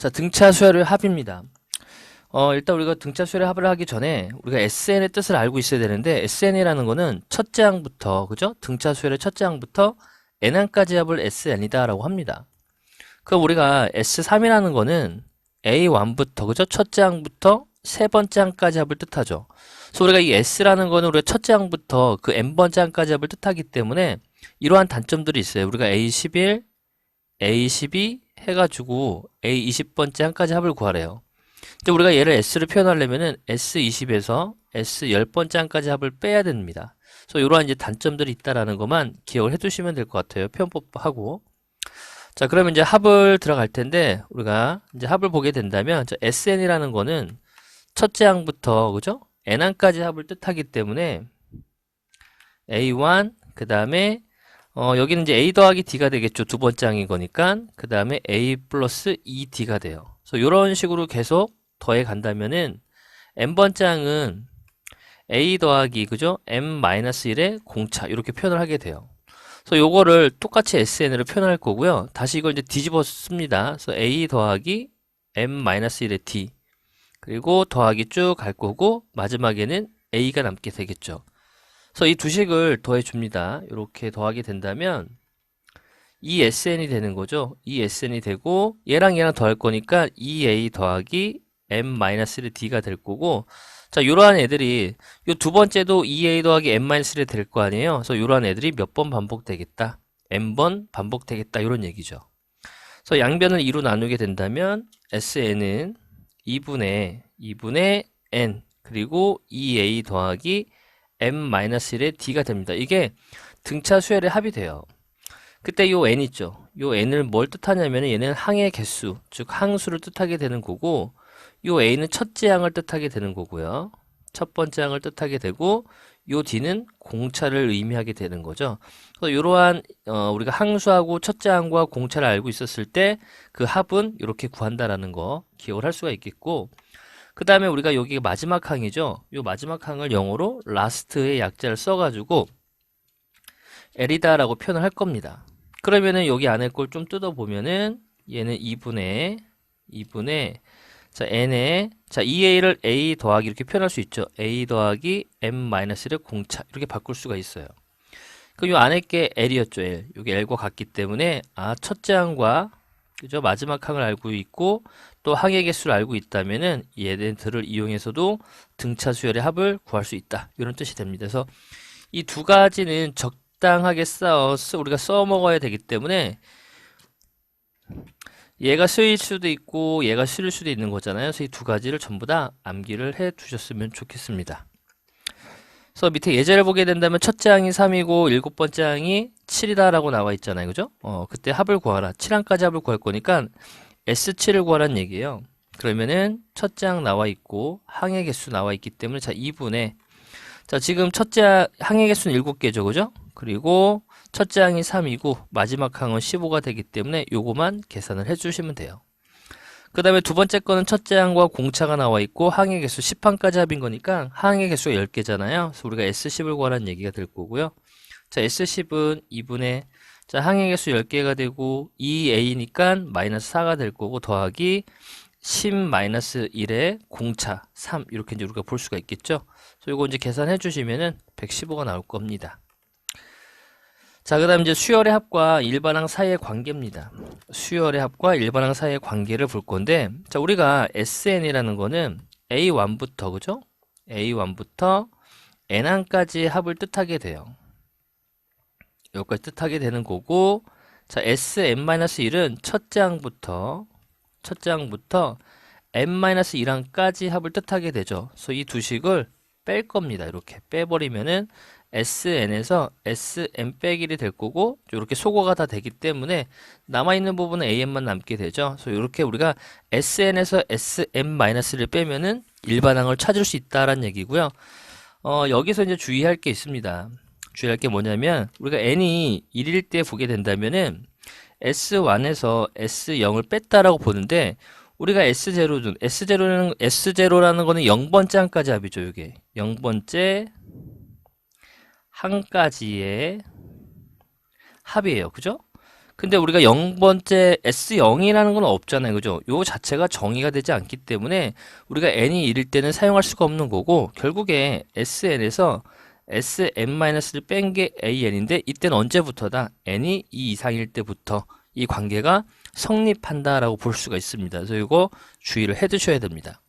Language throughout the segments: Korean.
자, 등차 수열의 합입니다. 일단 우리가 등차 수열의 합을 하기 전에 우리가 SN의 뜻을 알고 있어야 되는데 SN이라는 거는 첫째 항부터 그죠? 등차 수열의 첫째 항부터 N항까지 합을 SN이다 라고 합니다. 그럼 우리가 S3이라는 거는 A1부터 그죠? 첫째 항부터 세 번째 항까지 합을 뜻하죠. 그래서 우리가 이 S라는 거는 우리가 첫째 항부터 그 N번째 항까지 합을 뜻하기 때문에 이러한 단점들이 있어요. 우리가 A11, A12 해가지고 A20번째 항까지 합을 구하래요. 근데 우리가 얘를 S를 표현하려면은 S20에서 S10번째 항까지 합을 빼야 됩니다. 그래서 이러한 이제 단점들이 있다라는 것만 기억을 해두시면 될 것 같아요. 표현법하고. 자, 그러면 이제 합을 들어갈 텐데 우리가 이제 합을 보게 된다면 SN이라는 거는 첫째 항부터 그죠? N항까지 합을 뜻하기 때문에 A1 그 다음에 여기는 이제 A 더하기 D가 되겠죠. 두 번째 항인 거니까 그 다음에 A 플러스 2D가 돼요. 그래서 이런 식으로 계속 더해 간다면은 N번째 항은 A 더하기 그죠? M-1의 공차 이렇게 표현을 하게 돼요. 그래서 요거를 똑같이 SN으로 표현할 거고요. 다시 이걸 이제 뒤집어 씁니다. 그래서 A 더하기 M-1의 D 그리고 더하기 쭉 갈 거고 마지막에는 A가 남게 되겠죠. 그래서 이 두 식을 더해 줍니다. 이렇게 더하게 된다면 이 SN이 되는 거죠. 이 SN이 되고 얘랑 얘랑 더할 거니까 2A 더하기 M-D가 될 거고 자, 이러한 애들이 이 두 번째도 2A 더하기 M-1이 될 거 아니에요. 그래서 이러한 애들이 몇 번 반복되겠다. N번 반복되겠다. 이런 얘기죠. 그래서 양변을 2로 나누게 된다면 SN은 2분의 N 그리고 2A 더하기 M-1의 D가 됩니다. 이게 등차 수열의 합이 돼요. 그때 요 N 있죠. 요 N을 뭘 뜻하냐면 얘는 항의 개수, 즉 항수를 뜻하게 되는 거고 요 A는 첫째 항을 뜻하게 되는 거고요. 첫 번째 항을 뜻하게 되고 요 D는 공차를 의미하게 되는 거죠. 그래서 이러한 우리가 항수하고 첫째 항과 공차를 알고 있었을 때 그 합은 이렇게 구한다라는 거 기억을 할 수가 있겠고 그 다음에 우리가 여기 마지막 항이죠. 요 마지막 항을 영어로 last의 약자를 써가지고 L이다라고 표현을 할 겁니다. 그러면은 여기 안에 걸 좀 뜯어보면은 얘는 2분의 자 n에 자 2a를 a 더하기 이렇게 표현할 수 있죠. a 더하기 m-를 공차 이렇게 바꿀 수가 있어요. 그럼 요 안에 게 L이었죠. L. 여기 L과 같기 때문에 첫째 항과 그죠? 마지막 항을 알고 있고 또 항의 개수를 알고 있다면은 얘네들을 이용해서도 등차 수열의 합을 구할 수 있다. 이런 뜻이 됩니다. 그래서 이 두 가지는 적당하게 우리가 써 먹어야 되기 때문에 얘가 쓰일 수도 있고 얘가 싫을 수도 있는 거잖아요. 그래서 이 두 가지를 전부 다 암기를 해 두셨으면 좋겠습니다. 그래서 밑에 예제를 보게 된다면 첫째 항이 3이고 일곱 번째 항이 7이다 라고 나와 있잖아요. 그죠? 그때 합을 구하라. 7항까지 합을 구할 거니까 S7을 구하라는 얘기예요. 그러면은 첫째 항 나와 있고 항의 개수 나와 있기 때문에 자 2분의 자 지금 첫째 항의 개수는 7개죠. 그죠? 그리고 첫째 항이 3이고 마지막 항은 15가 되기 때문에 요거만 계산을 해주시면 돼요. 그 다음에 두 번째 거는 첫째 항과 공차가 나와 있고 항의 개수 10항까지 합인 거니까 항의 개수가 10개잖아요. 그래서 우리가 S10을 구하라는 얘기가 될 거고요. 자, S10은 2분의 자, 항의 개수 10개가 되고 2A니까 마이너스 4가 될 거고 더하기 10-1의 공차 3 이렇게 이제 우리가 볼 수가 있겠죠. 그래서 이거 이제 계산해 주시면은 115가 나올 겁니다. 자, 그 다음 이제 수열의 합과 일반항 사이의 관계입니다. 수열의 합과 일반항 사이의 관계를 볼 건데, 자, 우리가 SN이라는 거는 A1부터, 그죠? A1부터 N항까지 합을 뜻하게 돼요. 여기까지 뜻하게 되는 거고, 자, Sn-1은 첫째 항부터 n-1항까지 합을 뜻하게 되죠. 그래서 이 두 식을 뺄 겁니다. 이렇게 빼버리면은 SN에서 SN 빼기이 될 거고 이렇게 소거가 다 되기 때문에 남아있는 부분은 AN만 남게 되죠. 그래서 이렇게 우리가 SN에서 SN-를 빼면은 일반항을 찾을 수 있다라는 얘기고요. 여기서 이제 주의할 게 있습니다. 주의할 게 뭐냐면 우리가 N이 1일 때 보게 된다면은 S1에서 S0을 뺐다라고 보는데 우리가 S0라는 거는 0번째 항까지 합이죠. 이게 0번째 항까지의 합이에요. 그죠? 근데 우리가 0번째 S0이라는 건 없잖아요. 그죠? 요 자체가 정의가 되지 않기 때문에 우리가 n이 1일 때는 사용할 수가 없는 거고, 결국에 sn에서 sn-를 뺀 게 an인데, 이때는 언제부터다? n이 2 이상일 때부터 이 관계가 성립한다라고 볼 수가 있습니다. 그래서 이거 주의를 해 두셔야 됩니다.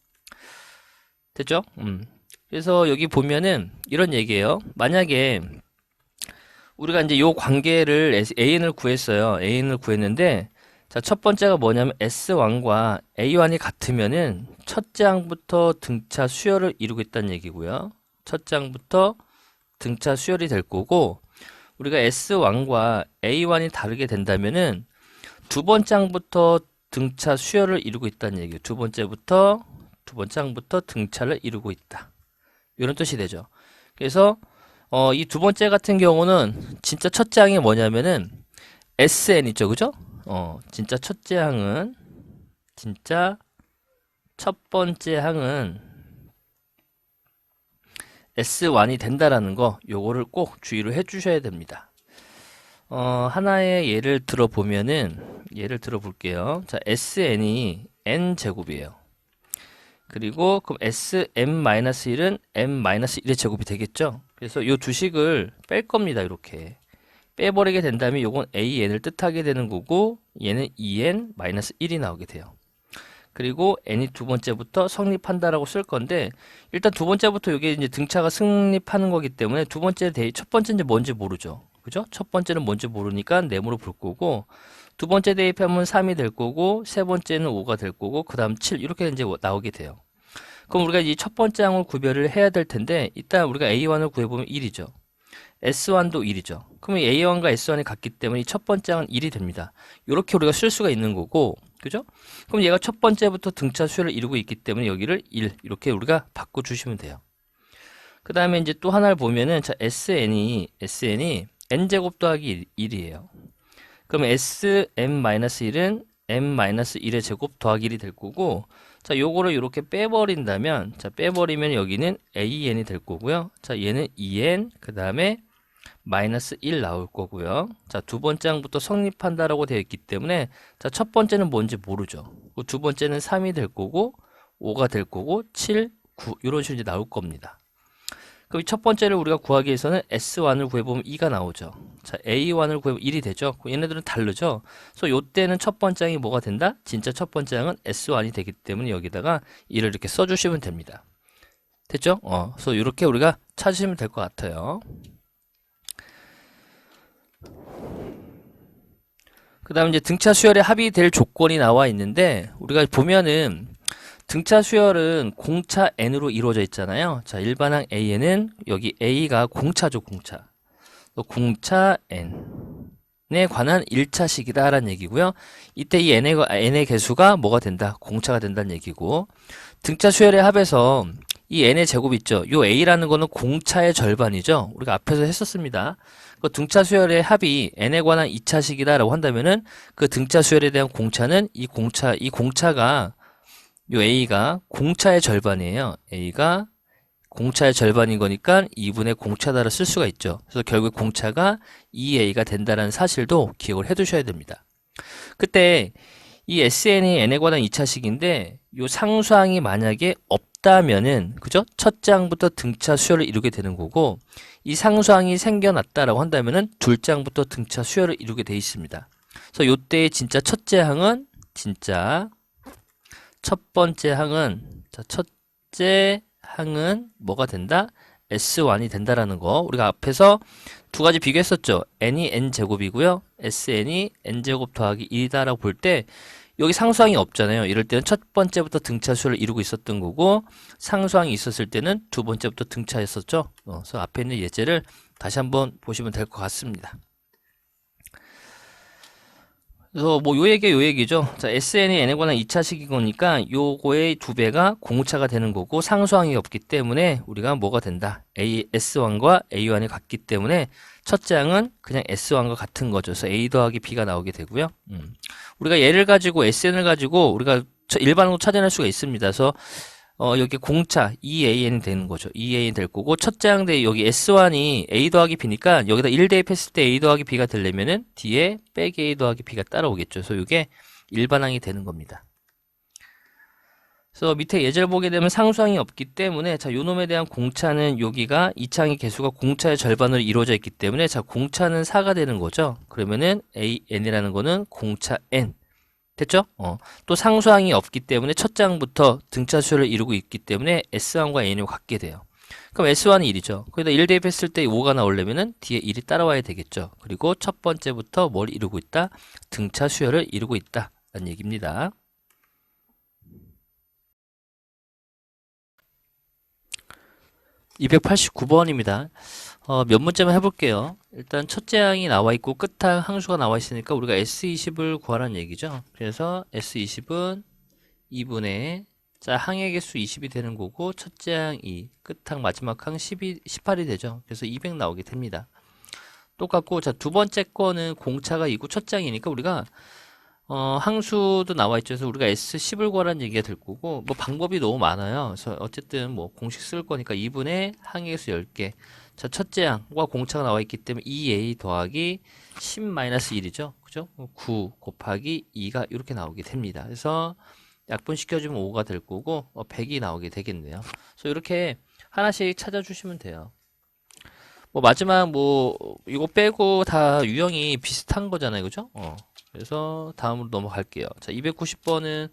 됐죠? 그래서 여기 보면은 이런 얘기예요. 만약에 우리가 이제 요 관계를 AN을 구했어요. AN을 구했는데, 자, 첫 번째가 뭐냐면 S1과 A1이 같으면은 첫째 항부터 등차 수열을 이루고 있다는 얘기고요. 첫째 항부터 등차 수열이 될 거고, 우리가 S1과 A1이 다르게 된다면은 두 번째 항부터 등차 수열을 이루고 있다는 얘기예요. 두 번째 항부터 등차를 이루고 있다. 이런 뜻이 되죠. 그래서 이 두 번째 같은 경우는 진짜 첫째 항이 뭐냐면은 SN 있죠, 그죠? 진짜 첫 번째 항은 S1이 된다라는 거, 요거를 꼭 주의를 해 주셔야 됩니다. 하나의 예를 들어볼게요. 자, SN이 N제곱이에요. 그리고 그럼 Sm-1은 m-1의 제곱이 되겠죠? 그래서 이 두 식을 뺄 겁니다. 이렇게 빼버리게 된다면 요건 AN을 뜻하게 되는 거고, 얘는 2n-1이 나오게 돼요. 그리고 n이 두 번째부터 성립한다라고 쓸 건데, 일단 두 번째부터 이게 이제 등차가 성립하는 거기 때문에 첫 번째는 뭔지 모르죠. 그죠? 첫 번째는 뭔지 모르니까 네모로 볼 거고, 두 번째 대입하면 3이 될 거고, 세 번째는 5가 될 거고, 그 다음 7 이렇게 이제 나오게 돼요. 그럼 우리가 이 첫 번째 항을 구별을 해야 될 텐데, 일단 우리가 A1을 구해보면 1이죠. S1도 1이죠. 그러면 A1과 S1이 같기 때문에 이 첫 번째 항은 1이 됩니다. 이렇게 우리가 쓸 수가 있는 거고, 그죠? 그럼 얘가 첫 번째부터 등차 수열을 이루고 있기 때문에 여기를 1 이렇게 우리가 바꿔주시면 돼요. 그 다음에 이제 또 하나를 보면은, 자, SN이 n제곱 더하기 1이에요. 그럼 Sm-1은 m-1의 제곱 더하기 1이 될 거고, 자, 요거를 이렇게 빼버린다면, 자, 빼버리면 여기는 AN이 될 거고요. 자, 얘는 2N, 그 다음에 마이너스 1 나올 거고요. 자, 두 번째 항부터 성립한다라고 되어 있기 때문에, 자, 첫 번째는 뭔지 모르죠. 두 번째는 3이 될 거고, 5가 될 거고, 7, 9, 이런 식으로 이제 나올 겁니다. 그럼 첫 번째를 우리가 구하기 위해서는 S1을 구해보면 2가 나오죠. 자, A1을 구해보면 1이 되죠. 얘네들은 다르죠. 그래서 요때는 첫 번째 항이 뭐가 된다? 진짜 첫 번째 항은 S1이 되기 때문에 여기다가 1을 이렇게 써주시면 됩니다. 됐죠? 그래서 이렇게 우리가 찾으시면 될 것 같아요. 그 다음에 이제 등차 수열의 합이 될 조건이 나와 있는데, 우리가 보면은 등차 수열은 공차 n으로 이루어져 있잖아요. 자, 일반항 AN은 여기 A가 공차죠, 공차. 공차 n에 관한 1차식이다 라는 얘기고요. 이때 이 n의 개수가 뭐가 된다? 공차가 된다는 얘기고, 등차 수열의 합에서 이 n의 제곱 있죠. 요 A라는 거는 공차의 절반이죠. 우리가 앞에서 했었습니다. 그 등차 수열의 합이 n에 관한 2차식이다 라고 한다면은 그 등차 수열에 대한 공차는 이 공차가 요 A가 공차의 절반이에요. A가 공차의 절반인 거니까 2분의 공차다를 쓸 수가 있죠. 그래서 결국 공차가 2A가 된다는 사실도 기억을 해 두셔야 됩니다. 그때 이 SN이 n에 관한 2차식인데 요 상수항이 만약에 없다면은, 그죠? 첫째 항부터 등차 수열을 이루게 되는 거고, 이 상수항이 생겨났다라고 한다면은 둘째 항부터 등차 수열을 이루게 돼 있습니다. 그래서 요때의 진짜 첫째 항은 첫째 항은 뭐가 된다? S1이 된다라는 거. 우리가 앞에서 두 가지 비교했었죠. n이 n제곱이고요. SN이 n제곱 더하기 1이다라고 볼 때 여기 상수항이 없잖아요. 이럴 때는 첫 번째부터 등차 수를 이루고 있었던 거고, 상수항이 있었을 때는 두 번째부터 등차했었죠. 그래서 앞에 있는 예제를 다시 한번 보시면 될 것 같습니다. 그래서 뭐 요 얘기죠. 자, SN이 n에 관한 2차식인 거니까 요거의 2배가 공차가 되는 거고, 상수항이 없기 때문에 우리가 뭐가 된다? S1과 A1이 같기 때문에 첫째 항은 그냥 S1과 같은 거죠. 그래서 A 더하기 B가 나오게 되고요. 우리가 얘를 가지고 SN을 가지고 우리가 일반으로 찾아낼 수가 있습니다. 그래서 여기 공차 2an이 되는 거죠. 2an이 될 거고 첫째 항대 여기 S1이 a 더하기 b니까 여기다 1 대입했을 때 a 더하기 b가 되려면은 뒤에 빼기 a 더하기 b가 따라오겠죠. 그래서 이게 일반항이 되는 겁니다. 그래서 밑에 예제를 보게 되면 상수항이 없기 때문에 자, 요 놈에 대한 공차는 여기가 이 창의 개수가 공차의 절반으로 이루어져 있기 때문에 자, 공차는 4가 되는 거죠. 그러면은 an이라는 거는 공차 n 됐죠? 또 상수항이 없기 때문에 첫 장부터 등차 수열을 이루고 있기 때문에 S1과 N이 같게 돼요. 그럼 S1이 1이죠. 거기다 1 대입했을 때 5가 나오려면은 뒤에 1이 따라와야 되겠죠. 그리고 첫 번째부터 뭘 이루고 있다? 등차 수열을 이루고 있다. 라는 얘기입니다. 289번입니다. 몇 문제만 해볼게요. 일단 첫째 항이 나와 있고 끝항 항수가 나와 있으니까 우리가 S20을 구하라는 얘기죠. 그래서 S20은 2분의 자 항의 개수 20이 되는 거고 첫째 항 2, 끝항 마지막 항 18이 되죠. 그래서 200 나오게 됩니다. 똑같고 자 두 번째 거는 공차가 2고 첫째 항이니까 우리가 항수도 나와 있죠. 그래서 우리가 S10을 구하라는 얘기가 될 거고, 뭐 방법이 너무 많아요. 그래서 어쨌든 뭐 공식 쓸 거니까 2분의 항의 개수 10개. 자, 첫째 항과 공차가 나와 있기 때문에 2a 더하기 10-1이죠. 그죠? 9 곱하기 2가 이렇게 나오게 됩니다. 그래서 약분시켜주면 5가 될 거고, 100이 나오게 되겠네요. 그래서 이렇게 하나씩 찾아주시면 돼요. 뭐 마지막 뭐 이거 빼고 다 유형이 비슷한 거잖아요. 그죠? 그래서 다음으로 넘어갈게요. 자, 290번은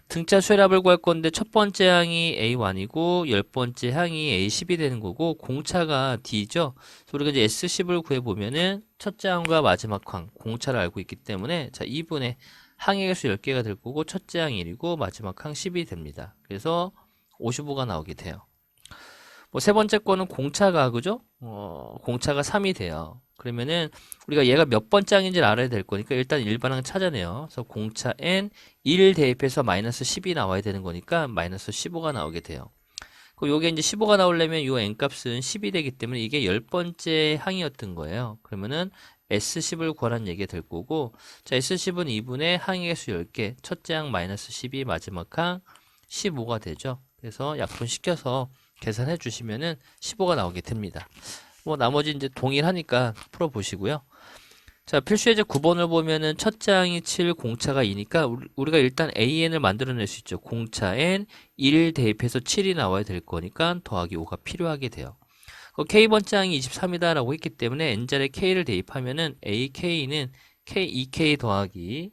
등차 수열합을 구할 건데 첫 번째 항이 A1이고 열 번째 항이 A10이 되는 거고 공차가 D죠. 그래서 우리가 이제 S10을 구해보면은 첫째 항과 마지막 항 공차를 알고 있기 때문에 자 2분의 항의 개수 10개가 될 거고 첫째 항 1이고 마지막 항 10이 됩니다. 그래서 55가 나오게 돼요. 뭐 세 번째 거는 공차가 그죠? 공차가 3이 돼요. 그러면은 우리가 얘가 몇 번째 항인지를 알아야 될 거니까 일단 일반항 찾아내요. 그래서 공차 n 1 대입해서 마이너스 10이 나와야 되는 거니까 마이너스 15가 나오게 돼요. 그 요게 이제 15가 나오려면 요 n 값은 10이 되기 때문에 이게 열 번째 항이었던 거예요. 그러면은 S10을 구하라는 얘기가 될 거고 자 S10은 2분의 항의 개수 10개 첫째 항 마이너스 12 마지막 항 15가 되죠. 그래서 약분시켜서 계산해 주시면은 15가 나오게 됩니다. 뭐 나머지 이제 동일하니까 풀어 보시고요. 자, 필수 예제 9번을 보면은 첫째 항이 7, 공차가 2니까 우리가 일단 AN을 만들어낼 수 있죠. 공차 N 1 대입해서 7이 나와야 될 거니까 더하기 5가 필요하게 돼요. K번째 항이 23이다 라고 했기 때문에 N자리에 K를 대입하면은 AK는 K2K 더하기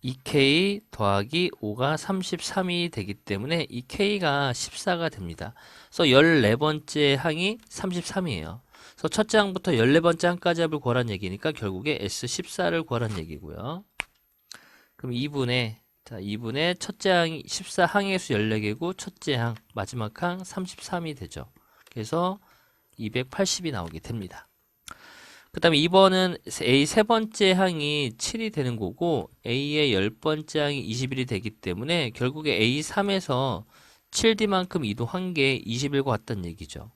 2K 더하기 5가 33이 되기 때문에 이 K가 14가 됩니다. 그래서 14번째 항이 33이에요. 그래서 첫째 항부터 14번째 항까지 합을 구하라는 얘기니까 결국에 S14를 구하라는 얘기고요. 그럼 2분의 첫째 항이 14 항의 수 14개고 첫째 항 마지막 항 33이 되죠. 그래서 280이 나오게 됩니다. 그 다음에 2번은 A 세 번째 항이 7이 되는 거고 A의 열 번째 항이 21이 되기 때문에 결국에 A3에서 7D만큼 이동한 게 21과 같다는 얘기죠.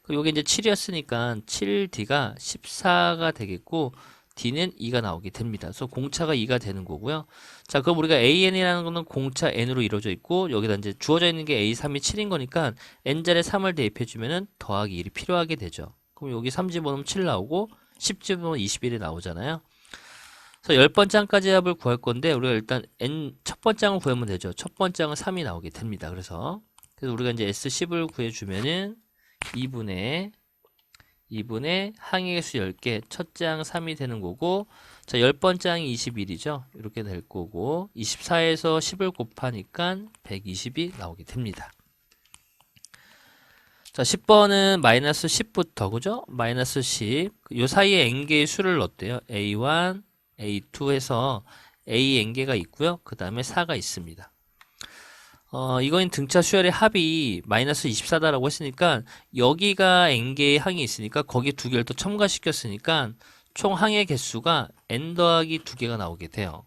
그리고 이게 이제 7이었으니까 7D가 14가 되겠고 D는 2가 나오게 됩니다. 그래서 공차가 2가 되는 거고요. 자, 그럼 우리가 AN이라는 거는 공차 N으로 이루어져 있고 여기다 이제 주어져 있는 게 A3이 7인 거니까 N자리에 3을 대입해 주면은 더하기 1이 필요하게 되죠. 그럼 여기 3 집어넣으면 7 나오고 10 집어넣으면 21이 나오잖아요. 그래서 열 번째 항까지 합을 구할 건데 우리가 일단 첫 번째 항을 구하면 되죠. 첫 번째 항은 3이 나오게 됩니다. 그래서 우리가 이제 S10을 구해주면은 2분의 항의 개수 10개 첫째 항 3이 되는 거고 자, 열 번째 항이 21이죠. 이렇게 될 거고 24에서 10을 곱하니까 120이 나오게 됩니다. 자, 10번은 마이너스 10부터, 그죠? 마이너스 10. 요 사이에 n개의 수를 넣었대요. A1, A2 해서 A n개가 있고요. 그 다음에 4가 있습니다. 이건 등차 수열의 합이 마이너스 24다라고 했으니까 여기가 n개의 항이 있으니까 거기 두 개를 또 첨가시켰으니까 총 항의 개수가 n 더하기 2개가 나오게 돼요.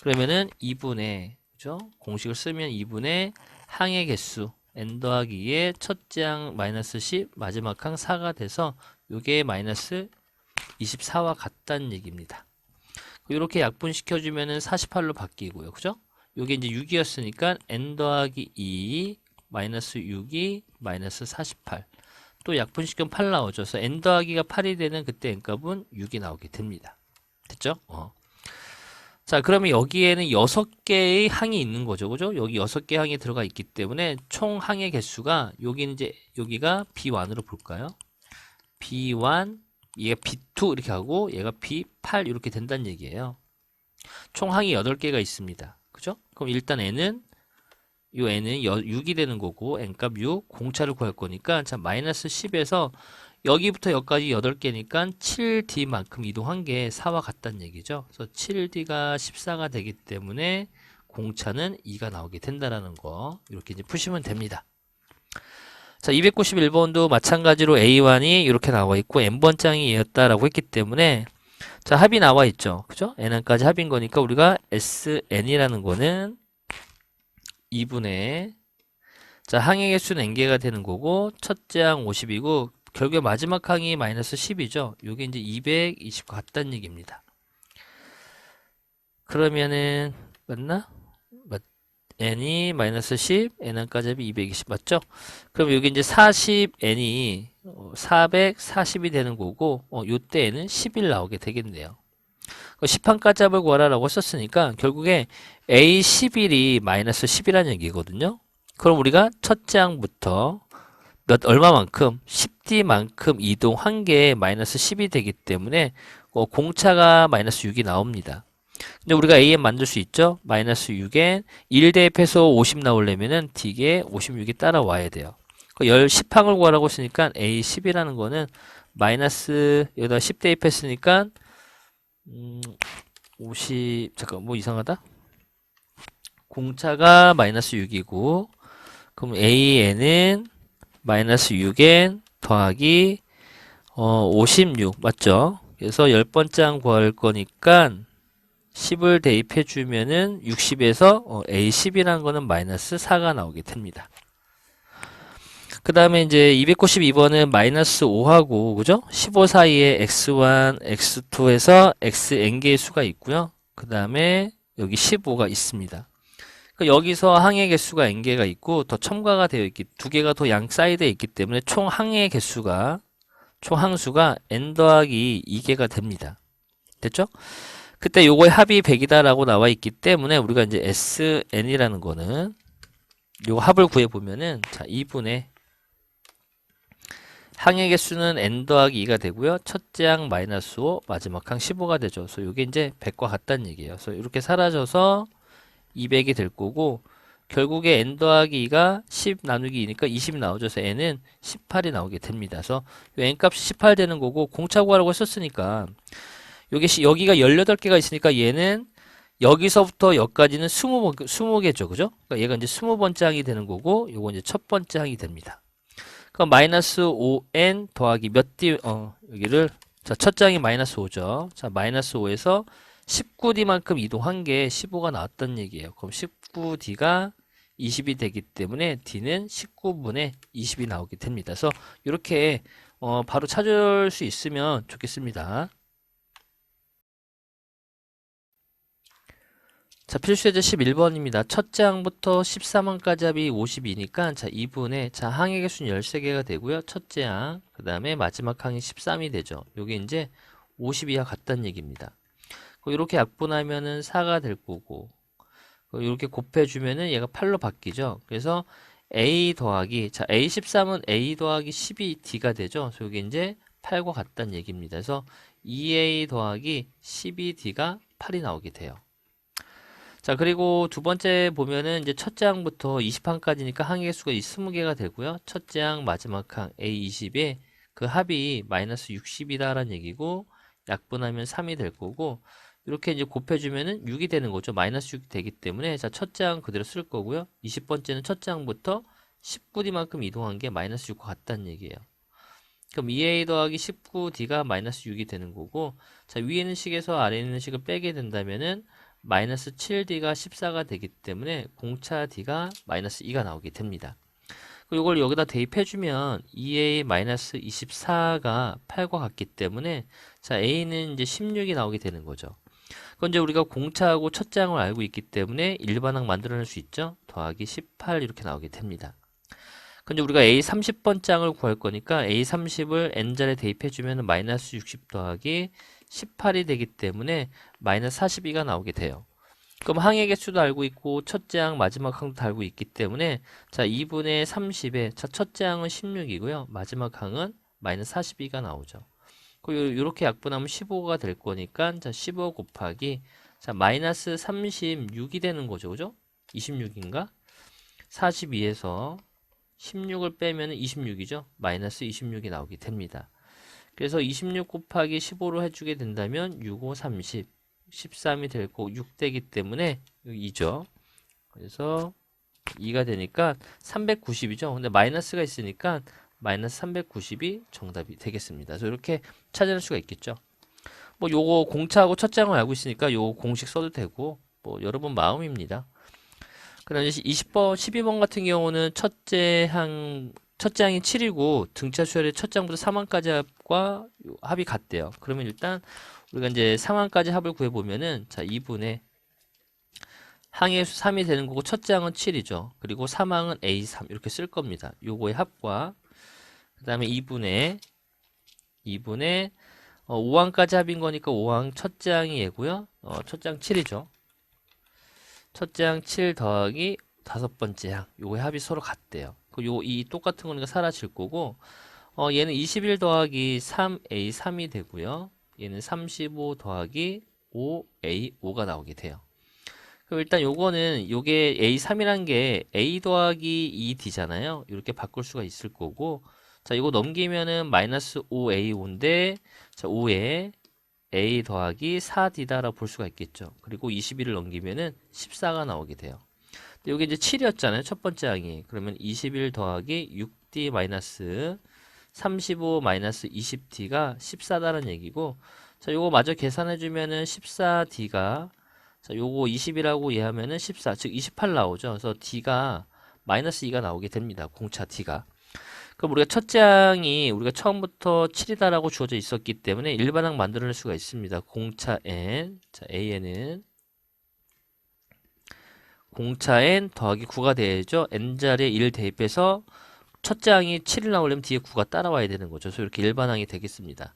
그러면은 2분의, 그죠? 공식을 쓰면 2분의 항의 개수 n 더하기 2의 첫째 항 마이너스 10 마지막 항 4가 돼서 이게 마이너스 24와 같다는 얘기입니다. 이렇게 약분시켜주면은 48로 바뀌고요. 그죠? 요게 이제 6이었으니까 n 더하기 2 마이너스 6이 마이너스 48. 또 약분시키면 8 나오죠. 그래서 n 더하기가 8이 되는 그때 n값은 6이 나오게 됩니다. 됐죠? 자, 그러면 여기에는 6개의 항이 있는 거죠. 그죠? 여기 6개 항이 들어가 있기 때문에 총 항의 개수가 여기가 B1으로 볼까요? B1, 얘가 B2 이렇게 하고 얘가 B8 이렇게 된다는 얘기예요. 총 항이 8개가 있습니다. 그죠? 그럼 일단 n은 6이 되는 거고 n값 6, 공차를 구할 거니까 자, 마이너스 10에서 여기부터 여기까지 8개니까 7D만큼 이동한 게 4와 같다는 얘기죠. 그래서 7D가 14가 되기 때문에 공차는 2가 나오게 된다라는 거 이렇게 이제 푸시면 됩니다. 자, 291번도 마찬가지로 A1이 이렇게 나와 있고 n번장이 얘였다라고 했기 때문에 자, 합이 나와 있죠. 그죠? n까지 합인 거니까 우리가 SN이라는 거는 2분의 자, 항의 개수는 n개가 되는 거고 첫째 항 50이고 결국에 마지막 항이 마이너스 10이죠. 요게 이제 220 같다는 얘기입니다. 그러면은 맞나? n이 마이너스 10, n까지 합이 220 맞죠? 그럼 여기 이제 40n이 440이 되는 거고 요때 n은 11 나오게 되겠네요. 10항까지 합을 구하라라고 썼으니까 결국에 A11이 마이너스 10이라는 얘기거든요. 그럼 우리가 첫째 항부터 얼마만큼 10D만큼 이동한 게 마이너스 10이 되기 때문에 공차가 마이너스 6이 나옵니다. 근데 우리가 AN 만들 수 있죠? 마이너스 6에 1 대입해서 50 나오려면은 D에 56이 따라와야 돼요. 10항을 구하라고 했으니까 A10이라는 거는 마이너스 여기다 10 대입했으니까 50 잠깐 뭐 이상하다. 공차가 마이너스 6이고 그럼 AN은 마이너스 6n 더하기 56 맞죠? 그래서 10번째 구할 거니까 10을 대입해 주면은 60에서 A10이라는 거는 마이너스 4가 나오게 됩니다. 그 다음에 이제 292번은 마이너스 5하고 그죠? 15 사이에 x1, x2에서 xn개의 수가 있고요. 그 다음에 여기 15가 있습니다. 여기서 항의 개수가 n개가 있고 더 첨가가 되어 있기 두 개가 더 양 사이드에 있기 때문에 총 항의 개수가 총 항수가 n 더하기 2개가 됩니다. 됐죠? 그때 요거의 합이 100이다 라고 나와 있기 때문에 우리가 이제 SN이라는 거는 요 합을 구해 보면은 자 2분의 항의 개수는 n 더하기 2가 되고요. 첫째 항 마이너스 5, 마지막 항 15가 되죠. 그래서 요게 이제 100과 같다는 얘기예요. 그래서 이렇게 사라져서 200이 될 거고 결국에 n 더하기 2가 10 나누기 2니까 20 나오죠. 그래서 n은 18이 나오게 됩니다. 그래서 요 n값이 18 되는 거고 공차 구하라고 했었으니까 여기가 18개가 있으니까 얘는 여기서부터 여기까지는 20개죠. 그죠? 그러니까 얘가 이제 20번째 항이 되는 거고 요거 이제 첫 번째 항이 됩니다. 그럼 마이너스 5n 더하기 몇 D 여기를 자, 첫 항이 마이너스 5죠. 자, 마이너스 5에서 19D만큼 이동한 게 15가 나왔다는 얘기예요. 그럼 19D가 20이 되기 때문에 D는 19분의 20이 나오게 됩니다. 그래서 이렇게 바로 찾을 수 있으면 좋겠습니다. 자, 필수예제 11번입니다. 첫째 항부터 13항까지 합이 52니까 자, 2분의 자, 항의 개수는 13개가 되고요. 첫째 항, 그 다음에 마지막 항이 13이 되죠. 요게 이제 52와 같다는 얘기입니다. 이렇게 약분하면은 4가 될 거고 이렇게 곱해주면은 얘가 8로 바뀌죠. 그래서 A 더하기 자 A13은 A 더하기 12D가 되죠. 그래서 이게 이제 8과 같다는 얘기입니다. 그래서 2A 더하기 12D가 8이 나오게 돼요. 자, 그리고 두 번째 보면은 이제 첫째 항부터 20항까지니까 항의 개수가 20개가 되고요. 첫째 항 마지막 항 A20에 그 합이 마이너스 60이다라는 얘기고 약분하면 3이 될 거고 이렇게 이제 곱해주면은 6이 되는 거죠. 마이너스 6이 되기 때문에 자, 첫째 항 그대로 쓸 거고요. 20번째는 첫째 항부터 19D만큼 이동한 게 마이너스 6과 같다는 얘기예요. 그럼 2A 더하기 19D가 마이너스 6이 되는 거고 자, 위에 있는 식에서 아래에 있는 식을 빼게 된다면은 마이너스 7D가 14가 되기 때문에 공차 D가 마이너스 2가 나오게 됩니다. 이걸 여기다 대입해주면 2A 마이너스 24가 8과 같기 때문에 자 A는 이제 16이 나오게 되는 거죠. 그건 이제 우리가 공차하고 첫장을 알고 있기 때문에 일반항 만들어낼 수 있죠. 더하기 18 이렇게 나오게 됩니다. 근데 우리가 A 30번 장을 구할 거니까 A 30을 n자리에 대입해 주면 마이너스 60 더하기 18이 되기 때문에 마이너스 42가 나오게 돼요. 그럼 항의 개수도 알고 있고 첫째 항 마지막 항도 알고 있기 때문에 자 2분의 30에 자 첫째 항은 16이고요. 마지막 항은 마이너스 42가 나오죠. 이렇게 약분하면 15가 될 거니까 자 15 곱하기 자 마이너스 36이 되는 거죠. 그죠? 26인가? 42에서 16을 빼면 26이죠. 마이너스 26이 나오게 됩니다. 그래서 26 곱하기 15로 해주게 된다면 6, 5, 30, 13이 될 거고 6 되기 때문에 2죠. 그래서 2가 되니까 390이죠. 근데 마이너스가 있으니까 마이너스 390이 정답이 되겠습니다. 그래서 이렇게 찾아낼 수가 있겠죠. 뭐 요거 공차하고 첫장을 알고 있으니까 요거 공식 써도 되고 뭐 여러분 마음입니다. 그다음 20번, 12번 같은 경우는 첫째 항이 7이고 등차 수열의 첫 장부터 3항까지 합과 합이 같대요. 그러면 일단 우리가 이제 3항까지 합을 구해 보면은 자 2분의 항의 수 3이 되는 거고 첫째 항은 7이죠. 그리고 3항은 A3 이렇게 쓸 겁니다. 요거의 합과 그다음에 2분의 5항까지 합인 거니까 5항 첫째 항이 얘고요. 첫째 항 7이죠. 첫째 항 7 더하기 다섯 번째 항 요거의 합이 서로 같대요. 이 똑같은 거니까 사라질 거고 얘는 21 더하기 3A3이 되고요. 얘는 35 더하기 5A5가 나오게 돼요. 그럼 일단 요게 A3이란 게 A 더하기 2D잖아요. 이렇게 바꿀 수가 있을 거고 자 이거 넘기면은 마이너스 5A5인데 자 5에 A 더하기 4D다라고 볼 수가 있겠죠. 그리고 21을 넘기면은 14가 나오게 돼요. 근데 여기 이제 7이었잖아요. 첫 번째 항이. 그러면 21 더하기 6D 마이너스 35 마이너스 20D가 14다라는 얘기고 자, 요거 마저 계산해 주면은 14D가 자, 요거 20이라고 이해하면은 14, 즉 28 나오죠. 그래서 D가 마이너스 2가 나오게 됩니다. 공차 D가. 그럼 우리가 첫째 항이 우리가 처음부터 7이다라고 주어져 있었기 때문에 일반항 만들어낼 수가 있습니다. 공차 n, 자 an은 공차 n 더하기 9가 돼야죠. n자리에 1을 대입해서 첫째 항이 7이 나오려면 뒤에 9가 따라와야 되는 거죠. 그래서 이렇게 일반항이 되겠습니다.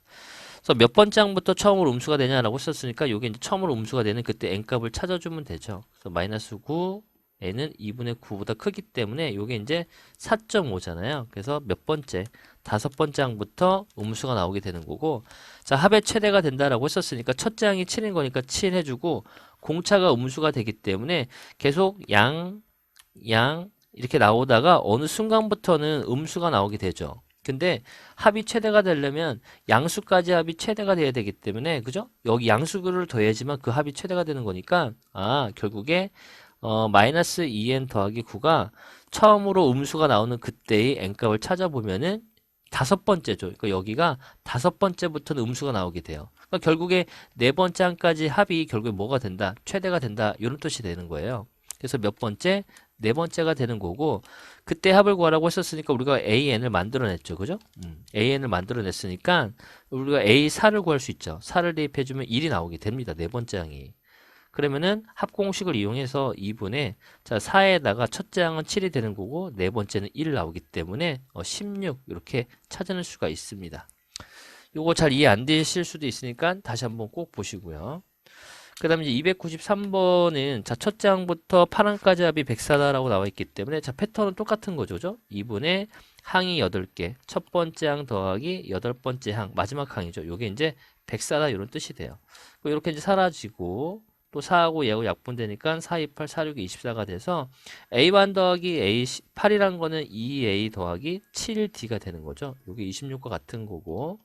그래서 몇 번째 항부터 처음으로 음수가 되냐라고 했었으니까 이게 이제 처음으로 음수가 되는 그때 n값을 찾아주면 되죠. 그래서 마이너스 9 n은 2분의 9보다 크기 때문에 이게 이제 4.5잖아요. 그래서 몇 번째, 다섯 번째 항부터 음수가 나오게 되는 거고 자 합의 최대가 된다라고 했었으니까 첫째 항이 7인 거니까 7 해주고 공차가 음수가 되기 때문에 계속 양 이렇게 나오다가 어느 순간부터는 음수가 나오게 되죠. 근데 합이 최대가 되려면 양수까지 합이 최대가 돼야 되기 때문에 그죠? 여기 양수를 더해야지만 그 합이 최대가 되는 거니까 결국에 마이너스 2n 더하기 9가 처음으로 음수가 나오는 그때의 n값을 찾아보면은 다섯 번째죠. 그러니까 여기가 다섯 번째부터는 음수가 나오게 돼요. 그러니까 결국에 네 번째 항까지 합이 결국에 뭐가 된다? 최대가 된다. 이런 뜻이 되는 거예요. 그래서 몇 번째? 네 번째가 되는 거고 그때 합을 구하라고 했었으니까 우리가 AN을 만들어냈죠. 그죠? AN을 만들어냈으니까 우리가 A4를 구할 수 있죠. 4를 대입해주면 1이 나오게 됩니다. 네 번째 항이. 그러면은 합공식을 이용해서 2분의 자 4에다가 첫째 항은 7이 되는 거고 네 번째는 1 나오기 때문에 16 이렇게 찾아낼 수가 있습니다. 요거 잘 이해 안 되실 수도 있으니까 다시 한번 꼭 보시고요. 그 다음에 이제 293번은 자 첫째 항부터 8항까지 합이 104다라고 나와 있기 때문에 자 패턴은 똑같은 거죠. 그죠? 2분의 항이 8개 첫 번째 항 더하기 여덟 번째 항 마지막 항이죠. 요게 이제 104다 이런 뜻이 돼요. 이렇게 이제 사라지고 또 4하고 얘하고 약분되니까 4, 2, 8, 4, 6, 24가 돼서 A1 더하기 A8이란 거는 2A 더하기 7D가 되는 거죠. 이게 26과 같은 거고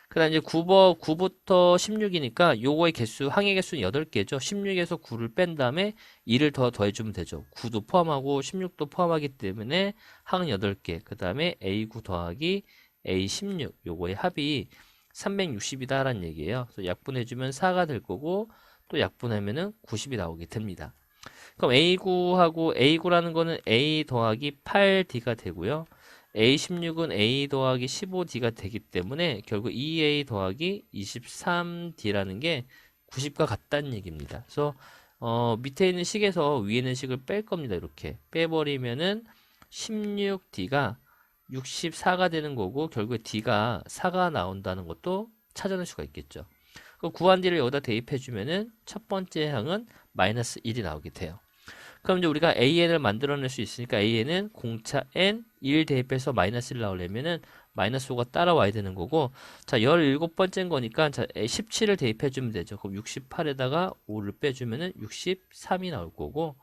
그 다음 이제 9부터 16이니까 요거의 개수, 항의 개수는 8개죠. 16에서 9를 뺀 다음에 2를 더해주면 되죠. 9도 포함하고 16도 포함하기 때문에 항은 8개. 그 다음에 A9 더하기 A16 요거의 합이 360이다 라는 얘기예요. 그래서 약분해주면 4가 될 거고 또 약분하면은 90이 나오게 됩니다. 그럼 A9라는 거는 A 더하기 8D가 되고요. A16은 A 더하기 15D가 되기 때문에 결국 2A 더하기 23D라는 게 90과 같다는 얘기입니다. 그래서 밑에 있는 식에서 위에 있는 식을 뺄 겁니다. 이렇게 빼버리면은 16D가 64가 되는 거고, 결국에 D가 4가 나온다는 것도 찾아낼 수가 있겠죠. 그 구한 D를 여기다 대입해주면은 첫 번째 항은 마이너스 1이 나오게 돼요. 그럼 이제 우리가 AN을 만들어낼 수 있으니까 AN은 공차 N 1 대입해서 마이너스 1 나오려면은 마이너스 5가 따라와야 되는 거고, 자, 17번째인 거니까, 자, 17을 대입해주면 되죠. 그럼 68에다가 5를 빼주면은 63이 나올 거고,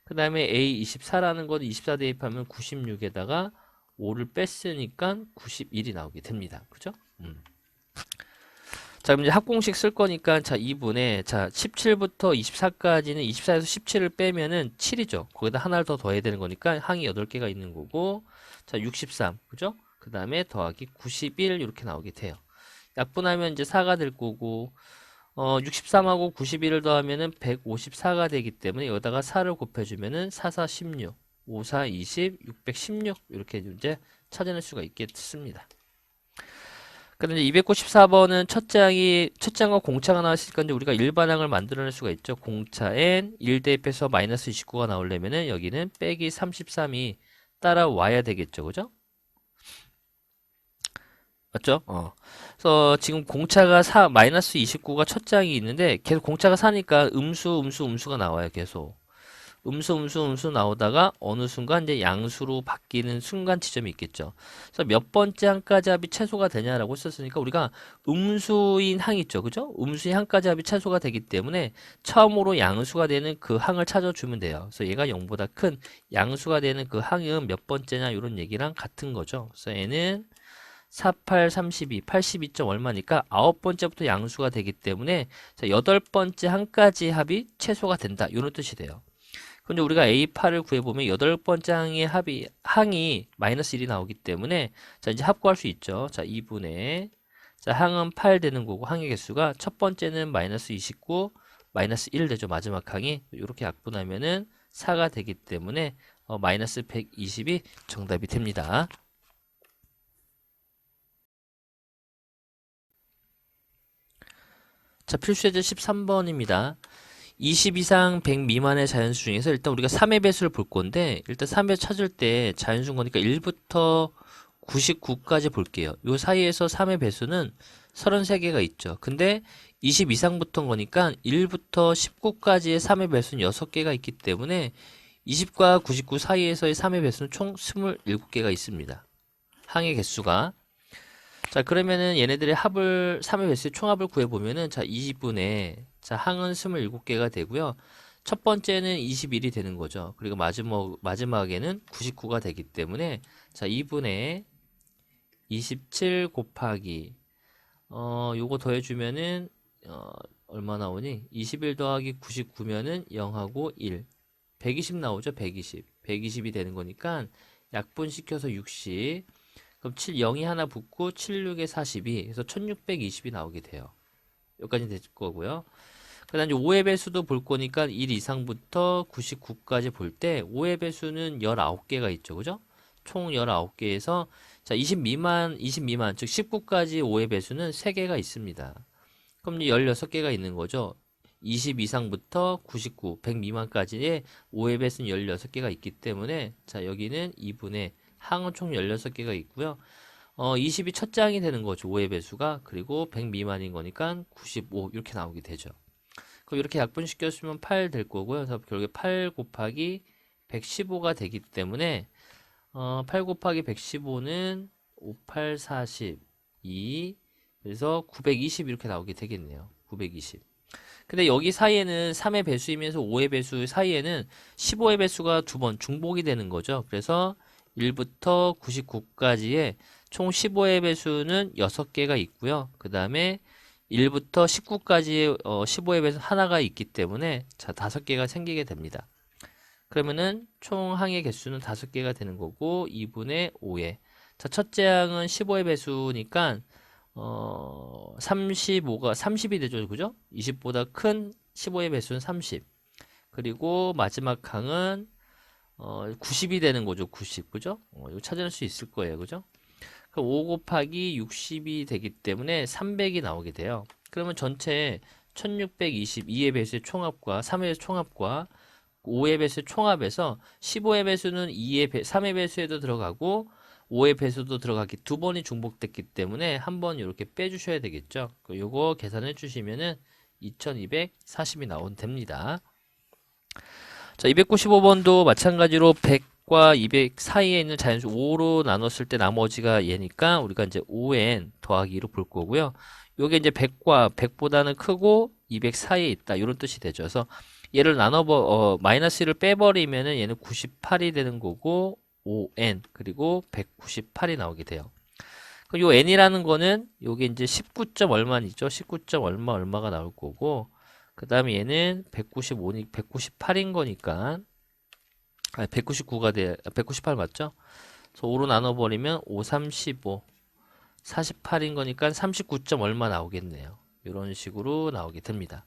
그 다음에 A24라는 건 24 대입하면 96에다가 5를 뺐으니까 91이 나오게 됩니다. 그죠? 자, 그럼 이제 합공식 쓸 거니까, 자, 2분의, 자, 17부터 24까지는 24에서 17을 빼면은 7이죠. 거기다 하나를 더 더해야 되는 거니까 항이 8개가 있는 거고, 자, 63, 그죠? 그 다음에 더하기 91 이렇게 나오게 돼요. 약분하면 이제 4가 될 거고, 63하고 91을 더하면은 154가 되기 때문에 여기다가 4를 곱해주면은 4, 4, 16, 5, 4, 20, 616 이렇게 이제 찾아낼 수가 있겠습니다. 그런데 294번은 첫 장과 공차가 나왔으니까 이제 우리가 일반항을 만들어낼 수가 있죠. 공차 n 1 대입해서 마이너스 29가 나오려면은 여기는 빼기 33이 따라와야 되겠죠. 그죠? 맞죠? 그래서 지금 공차가 마이너스 29가 첫 장이 있는데 계속 공차가 사니까 음수가 나와요. 계속. 음수 나오다가 어느 순간 이제 양수로 바뀌는 순간 지점이 있겠죠. 그래서 몇 번째 항까지 합이 최소가 되냐라고 했었으니까 우리가 음수인 항 있죠. 그죠? 음수인 항까지 합이 최소가 되기 때문에 처음으로 양수가 되는 그 항을 찾아주면 돼요. 그래서 얘가 0보다 큰 양수가 되는 그 항은 몇 번째냐 이런 얘기랑 같은 거죠. 그래서 얘는 48, 32, 82점 얼마니까 9번째부터 양수가 되기 때문에 자, 8번째 항까지 합이 최소가 된다. 이런 뜻이 돼요. 근데 우리가 A8을 구해보면 8번째 항이 마이너스 1이 나오기 때문에 자, 이제 합구할 수 있죠. 자, 2분의 자, 항은 8 되는 거고 항의 개수가 첫 번째는 마이너스 29, 마이너스 1 되죠. 마지막 항이. 이렇게 약분하면은 4가 되기 때문에 마이너스 120이 정답이 됩니다. 자, 필수예제 13번입니다. 20 이상 100 미만의 자연수 중에서 일단 우리가 3의 배수를 볼 건데 일단 3의 찾을 때 자연수인 거니까 1부터 99까지 볼게요. 요 사이에서 3의 배수는 33개가 있죠. 근데 20 이상부터인 거니까 1부터 19까지의 3의 배수는 6개가 있기 때문에 20과 99 사이에서의 3의 배수는 총 27개가 있습니다. 항의 개수가. 자, 그러면은 얘네들의 합을 3의 배수의 총합을 구해보면은 자, 20분의 자, 항은 27개가 되고요. 첫 번째는 21이 되는 거죠. 그리고 마지막에는 99가 되기 때문에 자, 2분의 27 곱하기 요거 더해주면은 얼마 나오니? 21 더하기 99면은 0하고 1 120 나오죠. 120 120이 되는 거니까 약분시켜서 60 그럼 0이 하나 붙고 7, 6에 42 그래서 1620이 나오게 돼요. 여기까지 될 거고요. 그 다음 이제 5의 배수도 볼 거니까 1 이상부터 99까지 볼 때 5의 배수는 19개가 있죠. 그죠? 총 19개에서 자, 20 미만, 즉 19까지 5의 배수는 3개가 있습니다. 그럼 16개가 있는 거죠. 20 이상부터 99, 100 미만까지의 5의 배수는 16개가 있기 때문에 자, 여기는 2분의 항은 총 16개가 있고요. 20이 첫 장이 되는 거죠. 5의 배수가. 그리고 100 미만인 거니까 95 이렇게 나오게 되죠. 그럼 이렇게 약분시켜주면 8 될 거고요. 그래서 결국에 8 곱하기 115가 되기 때문에 8 곱하기 115는 58, 42 그래서 920 이렇게 나오게 되겠네요. 920. 근데 여기 사이에는 3의 배수이면서 5의 배수 사이에는 15의 배수가 두 번 중복이 되는 거죠. 그래서 1부터 99까지의 총 15의 배수는 6개가 있고요. 그 다음에 1부터 19까지의 15의 배수 하나가 있기 때문에 자 5개가 생기게 됩니다. 그러면은 총 항의 개수는 5개가 되는 거고 2분의 5에 자 첫째 항은 15의 배수니까 35가 30이 되죠. 그죠? 20보다 큰 15의 배수는 30 그리고 마지막 항은 90이 되는 거죠. 90 그죠? 이거 찾아낼 수 있을 거예요. 그죠? 그럼 5 곱하기 60이 되기 때문에 300이 나오게 돼요. 그러면 전체 1622의 배수의 총합과 3의 배수 총합과 5의 배수의 총합에서 15의 배수는 3의 배수에도 들어가고 5의 배수도 들어가기 두 번이 중복됐기 때문에 한 번 이렇게 빼주셔야 되겠죠. 요거 계산해 주시면은 2240이 나오면 됩니다. 자, 295번도 마찬가지로 100과 200 사이에 있는 자연수 5로 나눴을 때 나머지가 얘니까 우리가 이제 5n 더하기 2로 볼 거고요. 요게 이제 100과 100보다는 크고 200 사이에 있다. 이런 뜻이 되죠. 그래서 얘를 마이너스 1을 빼버리면은 얘는 98이 되는 거고 5n 그리고 198이 나오게 돼요. 요 n이라는 거는 요게 이제 19점 얼마니죠? 19점 얼마가 나올 거고 그 다음에 얘는 198인 거니까 199가 198 맞죠? 그래서 5로 나눠버리면 5, 35 48인 거니까 39점 얼마 나오겠네요. 이런 식으로 나오게 됩니다.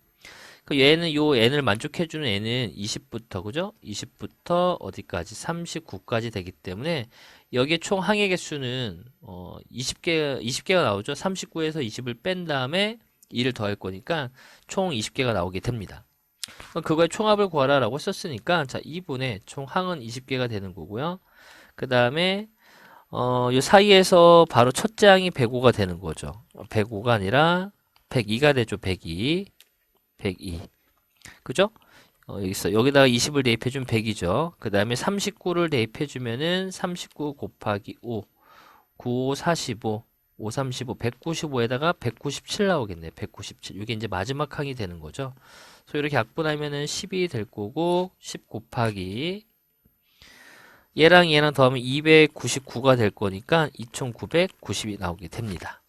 얘는 요 n을 만족해주는 n은 20부터 그죠? 20부터 어디까지? 39까지 되기 때문에 여기에 총 항해 개수는 20개가 나오죠. 39에서 20을 뺀 다음에 2를 더할 거니까 총 20개가 나오게 됩니다. 그거의 총합을 구하라 라고 썼으니까 자 2분의 총 항은 20개가 되는 거고요. 그 다음에 요 사이에서 바로 첫째 항이 105가 되는 거죠. 105가 아니라 102가 되죠. 102 그죠? 여기다가 20을 대입해주면 100이죠. 그 다음에 39를 대입해주면은 39 곱하기 5 9, 45 5, 35 195에다가 197 나오겠네. 197 이게 이제 마지막 항이 되는 거죠. 그래서 이렇게 약분하면은 10이 될 거고 10 곱하기 얘랑 더하면 299가 될 거니까 2990이 나오게 됩니다.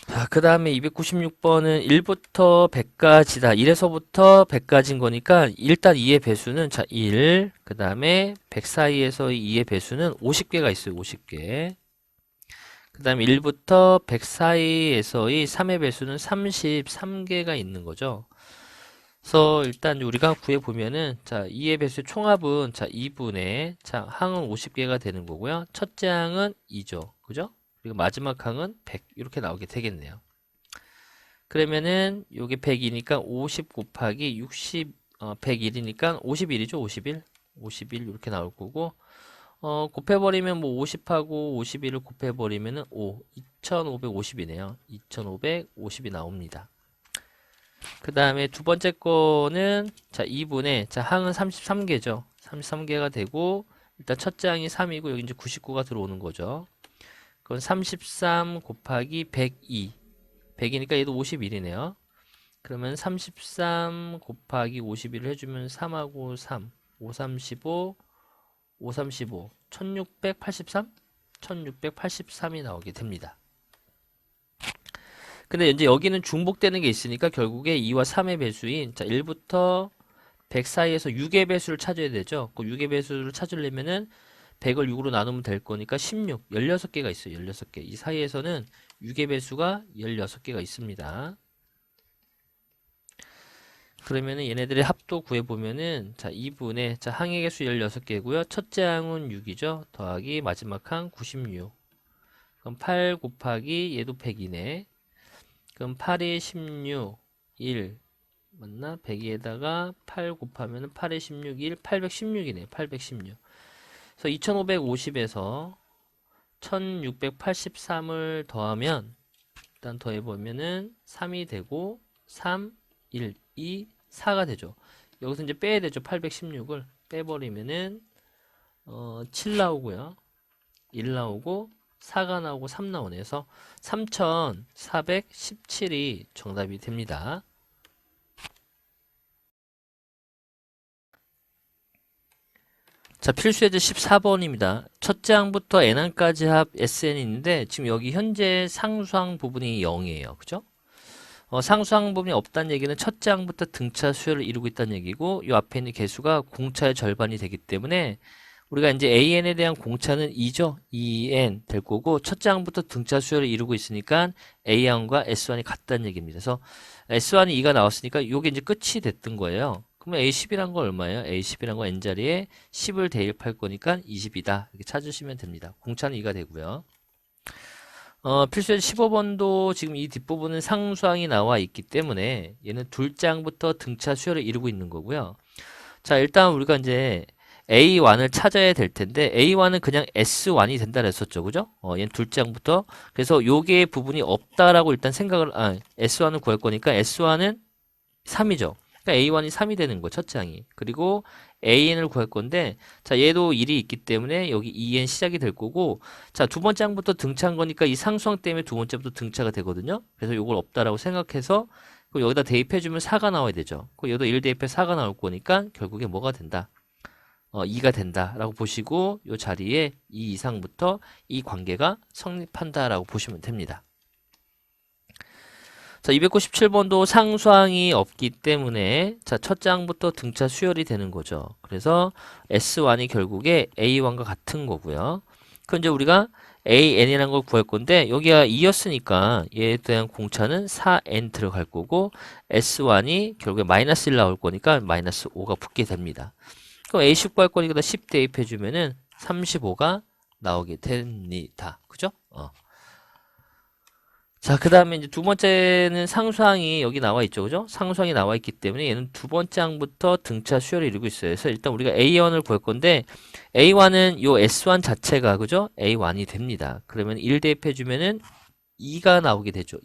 자, 그 다음에 296번은 1부터 100까지다. 1에서부터 100까지인 거니까 일단 2의 배수는 자 1, 그 다음에 100 사이에서 2의 배수는 50개가 있어요. 50개. 그 다음에 1부터 100 사이에서의 3의 배수는 33개가 있는 거죠. 그래서 일단 우리가 구해보면은 자 2의 배수의 총합은 자 2분의 자 항은 50개가 되는 거고요. 첫째 항은 2죠. 그죠? 그리고 마지막 항은 100 이렇게 나오게 되겠네요. 그러면은 요게 100이니까 50 곱하기 60 101이니까 51이죠. 51 이렇게 나올 거고 곱해버리면 뭐 50하고 51을 곱해버리면은 2550이네요. 2550이 나옵니다. 그 다음에 두 번째 거는 자 2분의 자 항은 33개죠. 33개가 되고 일단 첫째 항이 3이고 여기 이제 99가 들어오는 거죠. 그건 33 곱하기 102 100이니까 얘도 51이네요. 그러면 33 곱하기 51을 해주면 3하고 3 5, 35 5, 35 1683? 1683이 나오게 됩니다. 근데 이제 여기는 중복되는 게 있으니까 결국에 2와 3의 배수인 자 1부터 100 사이에서 6의 배수를 찾아야 되죠. 그 6의 배수를 찾으려면은 100을 6으로 나누면 될 거니까 16, 16개가 있어요. 16개. 이 사이에서는 6의 배수가 16개가 있습니다. 그러면은 얘네들의 합도 구해보면은 자 2분의 자 항의 개수 16개고요. 첫째 항은 6이죠. 더하기 마지막 항 96. 그럼 8 곱하기 얘도 100이네. 그럼 8이 16, 1 맞나? 100에다가 8 곱하면 8에 16, 1, 816이네. 816. 그래서 2550에서 1683을 더하면 일단 더해보면은 3이 되고 3, 1, 2, 4가 되죠. 여기서 이제 빼야 되죠. 816을 빼버리면은 7 나오고요. 1 나오고 4가 나오고 3 나오네. 그래서 3417이 정답이 됩니다. 자, 필수예제 14번입니다. 첫째 항부터 n항까지 합 SN이 있는데 지금 여기 현재 상수항 부분이 0이에요. 그죠? 상수항 부분이 없다는 얘기는 첫째 항부터 등차 수열을 이루고 있다는 얘기고 이 앞에 있는 개수가 공차의 절반이 되기 때문에 우리가 이제 AN에 대한 공차는 2죠. 2N 될 거고 첫째 항부터 등차 수열을 이루고 있으니까 A항과 S1이 같다는 얘기입니다. 그래서 S1이 2가 나왔으니까 이게 이제 끝이 됐던 거예요. 그러면 A10이란 건 얼마예요? A10이란 건 N자리에 10을 대입할 거니까 20이다. 이렇게 찾으시면 됩니다. 공차는 2가 되고요. 필수의 15번도 지금 이 뒷부분은 상수항이 나와 있기 때문에 얘는 둘장부터 등차 수열을 이루고 있는 거고요. 자, 일단 우리가 이제 A1을 찾아야 될 텐데 A1은 그냥 S1이 된다 그랬었죠. 그죠? 얘는 둘장부터. 그래서 요게 부분이 없다라고 일단 생각을 S1을 구할 거니까 S1은 3이죠. 그러니까 A1이 3이 되는 거, 첫 장이. 그리고 AN을 구할 건데, 자, 얘도 1이 있기 때문에 여기 EN 시작이 될 거고, 자, 두 번째 장부터 등차한 거니까 이 상수항 때문에 두 번째부터 등차가 되거든요. 그래서 요걸 없다라고 생각해서, 그럼 여기다 대입해주면 4가 나와야 되죠. 그럼 여기다 1 대입해 4가 나올 거니까 결국에 뭐가 된다? 2가 된다라고 보시고, 요 자리에 2 이상부터 이 관계가 성립한다라고 보시면 됩니다. 자, 297번도 상수항이 없기 때문에 자, 첫 장부터 등차 수열이 되는 거죠. 그래서 S1이 결국에 A1과 같은 거고요. 그럼 이제 우리가 AN이라는 걸 구할 건데 여기가 2였으니까 얘에 대한 공차는 4N 들어갈 거고 S1이 결국에 마이너스 1 나올 거니까 마이너스 5가 붙게 됩니다. 그럼 A10 구할 거니까 10 대입해 주면은 35가 나오게 됩니다. 그죠? 자, 그 다음에 이제 두 번째는 상수항이 여기 나와 있죠. 그죠? 상수항이 나와 있기 때문에 얘는 두 번째 항부터 등차 수열을 이루고 있어요. 그래서 일단 우리가 A1을 구할 건데, A1은 요 S1 자체가, 그죠? A1이 됩니다. 그러면 1 대입해주면은 2가 나오게 되죠.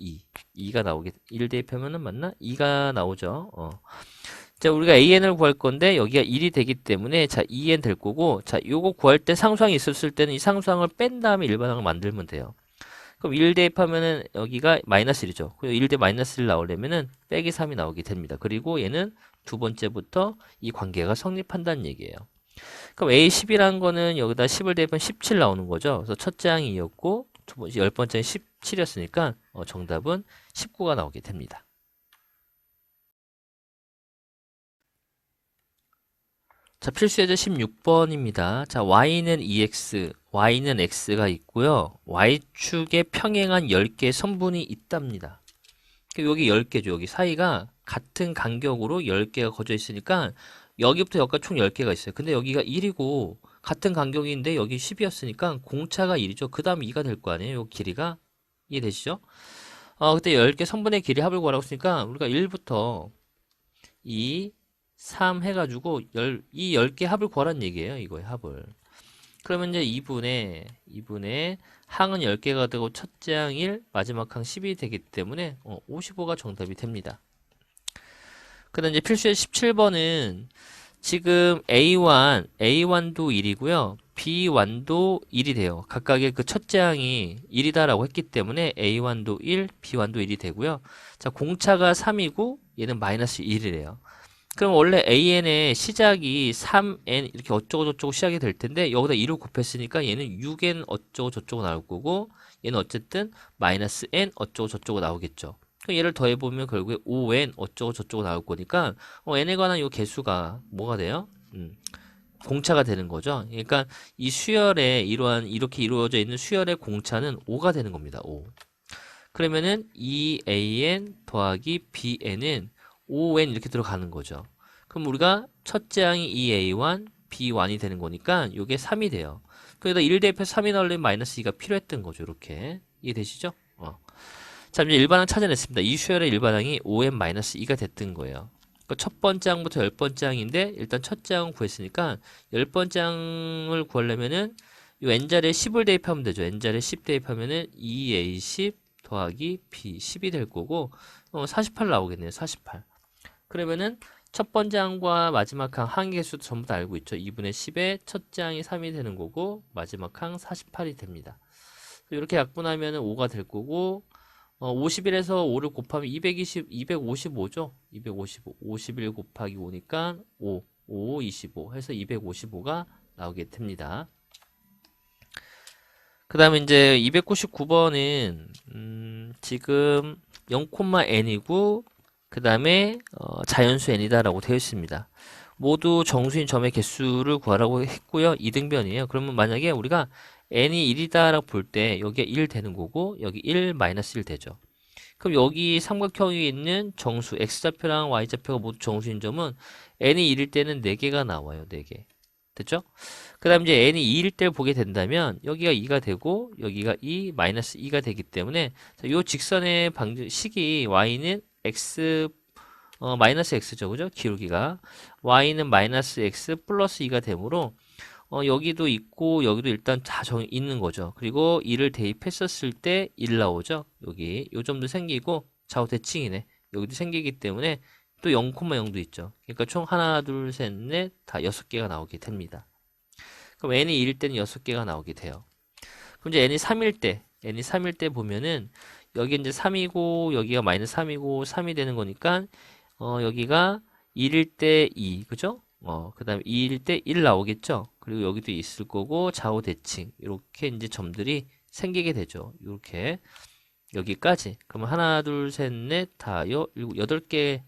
2가 나오게, 1 대입하면은 맞나? 2가 나오죠. 자, 우리가 AN을 구할 건데, 여기가 1이 되기 때문에, 자, 2N 될 거고, 자, 요거 구할 때 상수항이 있었을 때는 이 상수항을 뺀 다음에 일반항을 만들면 돼요. 그럼 1 대입하면은 여기가 마이너스 1이죠. 그리고 1 대 마이너스 1 나오려면은 빼기 3이 나오게 됩니다. 그리고 얘는 두 번째부터 이 관계가 성립한다는 얘기예요. 그럼 A10이라는 거는 여기다 10을 대입하면 17 나오는 거죠. 그래서 첫째 항이 2였고 두 번째 10번째는 17이었으니까 정답은 19가 나오게 됩니다. 자, 필수예제 16번입니다. 자, y는 2x, y는 x가 있고요. y축에 평행한 10개의 선분이 있답니다. 여기 10개죠. 여기 사이가 같은 간격으로 10개가 거져 있으니까 여기부터 여기까지 총 10개가 있어요. 근데 여기가 1이고 같은 간격인데 여기 10이었으니까 공차가 1이죠. 그 다음 2가 될 거 아니에요. 요 길이가. 이해되시죠? 그때 10개 선분의 길이 합을 구하라고 했으니까 우리가 1부터 2, 3 해가지고 이 10개 합을 구하라는 얘기예요. 이거의 합을. 그러면 이제 2분의 항은 10개가 되고 첫째 항 1, 마지막 항 10이 되기 때문에 55가 정답이 됩니다. 그 다음 이제 필수의 17번은 지금 A1도 1이고요. B1도 1이 돼요. 각각의 그 첫째 항이 1이다라고 했기 때문에 A1도 1, B1도 1이 되고요. 자, 공차가 3이고 얘는 마이너스 1이래요. 그럼 원래 AN의 시작이 3N 이렇게 어쩌고저쩌고 시작이 될 텐데 여기다 2로 곱했으니까 얘는 6N 어쩌고저쩌고 나올 거고 얘는 어쨌든 마이너스 N 어쩌고저쩌고 나오겠죠. 그럼 얘를 더해보면 결국에 5N 어쩌고저쩌고 나올 거니까 N에 관한 이 개수가 뭐가 돼요? 공차가 되는 거죠. 그러니까 이 수열에 이렇게 이루어져 있는 수열의 공차는 5가 되는 겁니다. 5. 그러면은 2AN 더하기 BN은 5n 이렇게 들어가는 거죠. 그럼 우리가 첫째 항이 2a1, b1이 되는 거니까 이게 3이 돼요. 그래서 1 대입해서 3이 나오려면 마이너스 2가 필요했던 거죠. 이렇게. 이해되시죠? 자, 이제 일반항 찾아냈습니다. 이 수열의 일반항이 5n-2가 됐던 거예요. 그러니까 첫 번째 항부터 10번째 항인데 일단 첫째 항을 구했으니까 10번째 항을 구하려면은 이 n자리에 10을 대입하면 되죠. n자리에 10 대입하면은 2a10 더하기 b10이 될 거고 48 나오겠네요. 48. 그러면은 첫 번째 항과 마지막 항 항의 개수도 전부 다 알고 있죠. 2분의 10에 첫째 항이 3이 되는 거고 마지막 항 48이 됩니다. 이렇게 약분하면 5가 될 거고 51에서 5를 곱하면 255죠. 255. 51 곱하기 5니까 5, 25 해서 255가 나오게 됩니다. 그 다음에 이제 299번은 지금 0,n이고 그 다음에 자연수 n이다 라고 되어 있습니다. 모두 정수인 점의 개수를 구하라고 했고요. 이등변이에요. 그러면 만약에 우리가 n이 1이다 라고 볼 때 여기에 1 되는 거고 여기 1 마이너스 1 되죠. 그럼 여기 삼각형이 있는 정수 x좌표랑 y좌표가 모두 정수인 점은 n이 1일 때는 4개가 나와요. 4개. 됐죠? 그 다음 이제 n이 2일 때 보게 된다면 여기가 2가 되고 여기가 2 마이너스 2가 되기 때문에 이 직선의 식이 y는 x 마이너스 x죠, 그죠? 기울기가 y는 마이너스 x 플러스 2가 되므로 여기도 있고 여기도 일단 다 있는 거죠. 그리고 2를 대입했었을 때 1 나오죠. 여기 요 점도 생기고 좌우 대칭이네. 여기도 생기기 때문에 또 0,0도 있죠. 그러니까 총 하나, 둘, 셋, 넷 다 6개가 나오게 됩니다. 그럼 n이 2일 때는 6개가 나오게 돼요. 그럼 이제 n이 3일 때 보면은 여기 이제 3이고 여기가 마이너스 3이고 3이 되는 거니까 여기가 1일 때 2, 그죠? 그 다음에 2일 때 1 나오겠죠? 그리고 여기도 있을 거고 좌우 대칭 이렇게 이제 점들이 생기게 되죠. 이렇게 여기까지. 그러면 하나, 둘, 셋, 넷, 다, 8개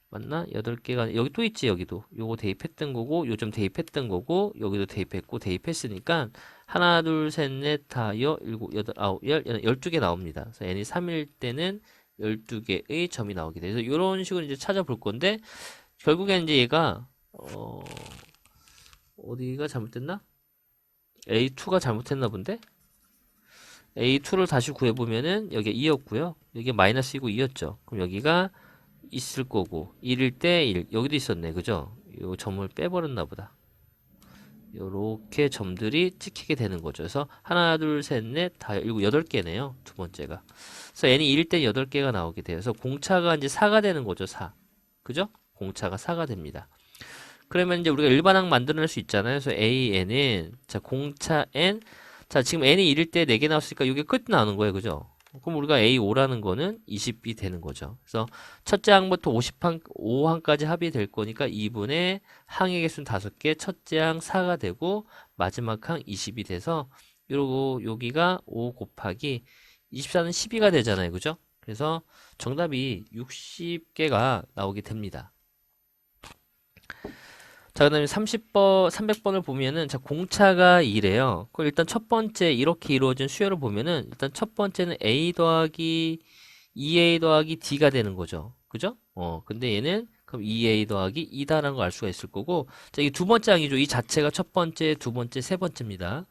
맞나? 8개가 여기 또 있지. 여기도 요거 대입했던 거고 요점 대입했던 거고 여기도 대입했고 대입했으니까 하나, 둘, 셋, 넷, 다, 7, 8, 9, 10, 12개 나옵니다. 그래서 n이 3일 때는 12개의 점이 나오게 돼서 이런 식으로 이제 찾아볼 건데 결국엔 이제 얘가 어디가 잘못됐나? A2가 잘못했나 본데? A2를 다시 구해보면은 여기가 2였고요. 여기가 마이너스 2고 2였죠. 그럼 여기가 있을 거고 1일 때 1. 여기도 있었네. 그죠? 요 점을 빼버렸나 보다. 요렇게 점들이 찍히게 되는 거죠. 그래서 하나, 둘, 셋, 넷, 다 8개네요. 두 번째가. 그래서 n이 1일 때 8개가 나오게 돼요. 그래서 공차가 이제 4가 되는 거죠. 4. 그죠? 공차가 4가 됩니다. 그러면 이제 우리가 일반항 만들어낼 수 있잖아요. 그래서 AN은 자 공차 N 자 지금 N이 1일 때 4개 나왔으니까 이게 끝 나오는 거예요. 그죠? 그럼 우리가 A5라는 거는 20이 되는 거죠. 그래서 첫째 항부터 5항까지 합이 될 거니까 2분의 항의 개수는 5개, 첫째 항 4가 되고 마지막 항 20이 돼서 이러고 여기가 5 곱하기 24는 12가 되잖아요. 그죠? 그래서 정답이 60개가 나오게 됩니다. 자, 그 다음에 300번을 보면은, 자, 공차가 2래요. 그럼 일단 첫 번째, 이렇게 이루어진 수열을 보면은, 일단 첫 번째는 A 더하기 2A 더하기 D가 되는 거죠. 그죠? 근데 얘는, 그럼 2A 더하기 2다라는 걸 알 수가 있을 거고, 자, 이게 두 번째 항이죠. 이 자체가 첫 번째, 두 번째, 세 번째입니다.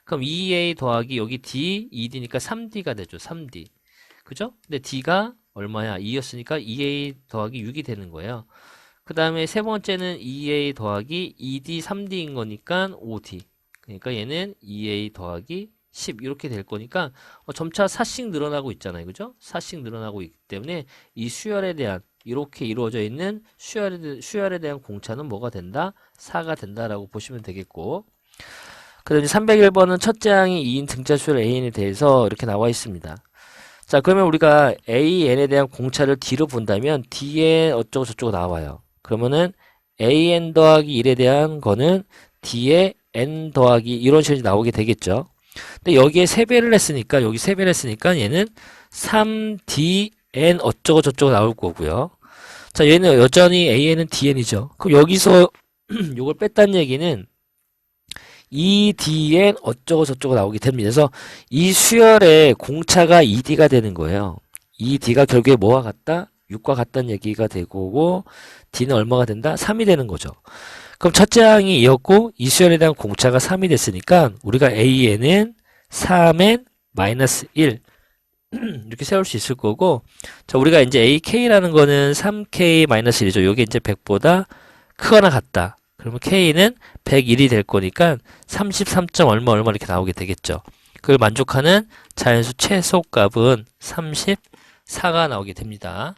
그럼 2A 더하기 여기 D, 2D니까 3D가 되죠. 3D. 그죠? 근데 D가 얼마야? 2였으니까 2A 더하기 6이 되는 거예요. 그 다음에 세 번째는 2A 더하기 2D, 3D인 거니까 5D. 그러니까 얘는 2A 더하기 10 이렇게 될 거니까 점차 4씩 늘어나고 있잖아요. 그죠? 4씩 늘어나고 있기 때문에 이 수열에 대한 이렇게 이루어져 있는 수열에 대한 공차는 뭐가 된다? 4가 된다라고 보시면 되겠고 그 다음에 301번은 첫째 항이 2인 등차 수열 AN에 대해서 이렇게 나와 있습니다. 자, 그러면 우리가 AN에 대한 공차를 D로 본다면 D에 어쩌고 저쩌고 나와요. 그러면은 an 더하기 1에 대한 거는 d에 n 더하기 이런 식으로 나오게 되겠죠. 근데 여기에 3배를 했으니까 여기 3배를 했으니까 얘는 3dn 어쩌고 저쩌고 나올 거고요. 자, 얘는 여전히 an은 dn이죠. 그럼 여기서 요걸 뺐다는 얘기는 2dn 어쩌고 저쩌고 나오게 됩니다. 그래서 이 수열의 공차가 2d가 되는 거예요. 2d가 결국에 뭐와 같다? 6과 같다는 얘기가 되고 D는 얼마가 된다? 3이 되는 거죠. 그럼 첫째 항이 2였고 이 수열에 대한 공차가 3이 됐으니까 우리가 AN은 3n 마이너스 1 이렇게 세울 수 있을 거고 자 우리가 이제 AK라는 거는 3K 마이너스 1이죠. 요게 이제 100보다 크거나 같다. 그러면 K는 101이 될 거니까 33. 얼마 이렇게 나오게 되겠죠. 그걸 만족하는 자연수 최소값은 34가 나오게 됩니다.